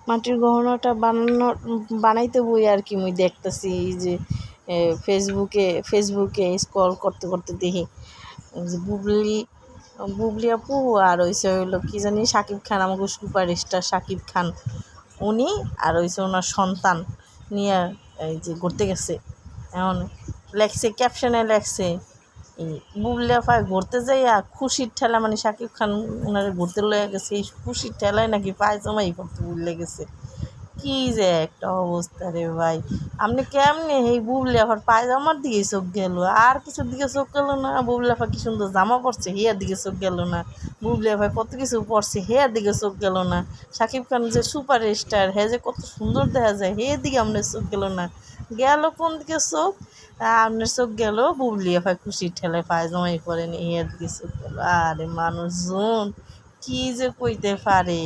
মাটির গহনাটা বানাইতে বই আর কি মুই দেখতেছি যে ফেসবুকে স্ক্রল করতে করতে দেখি যে বুবলি আপু আর হইলো কি জানি শাকিব খান, আমাকে সুপারস্টার শাকিব খান, উনি আর ওনার সন্তান নিয়ে এই যে ঘুরতে গেছে। এখন লেখছে, ক্যাপশনে লেখছে বুবলি আপা ঘুরতে যাইয়া খুশির ঠেলা, মানে শাকিব খান ওনারে ঘুরতে লইয়া গেছে, এই খুশির ঠেলায় নাকি পায়জামাই করতে ভুলে গেছে। কি যে একটা অবস্থা রে ভাই, আপনি কেমনে এই বুবলি আবার পায়জামার দিকে চোখ গেল, আর কিছুর দিকে চোখ গেল না? বুবলি আবার কি সুন্দর জামা পরছে, হেয়ার দিকে চোখ গেল না? বুবলি আবার কত কিছু পরছে, হেয়ার দিকে চোখ গেল না? শাকিব খান যে সুপার স্টার, হে যে কত সুন্দর দেখা যায়, হে দিকে আপনার চোখ গেল না? গেল কোন দিকে চোখ? আপনার চোখ গেল বুবলি আবার খুশির ঠেলায় পায়জামাই পরেনি, হেয়ার দিকে চোখ গেল। আরে মানুষজন কি যে কইতে পারে,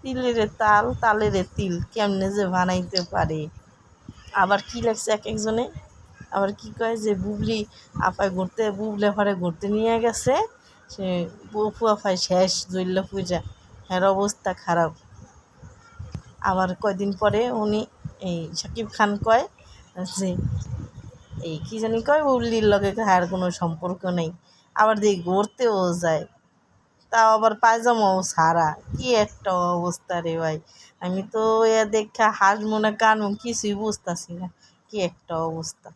তিলেরে তাল তালেরে তিল কেমনে যে বানাইতে পারে। আবার কি লাগছে এক একজনে, আবার কি কয় যে বুবলি আপায় ঘুরতে নিয়ে গেছে, সে বপু আপায় শেষ জৈল্য পূজা, এর অবস্থা খারাপ। আবার কয়দিন পরে উনি এই শাকিব খান কয় যে এই কি জানি কয় বুবলির লগে আর কোনো সম্পর্ক নেই, আবার দেখি ঘুরতেও যায়, তাও আবার পায়জামাও সারা। কি একটা অবস্থা রে ভাই, আমি তো দেখা হাসবো না কানবো কিছুই বুঝতেছি না, কি একটা অবস্থা।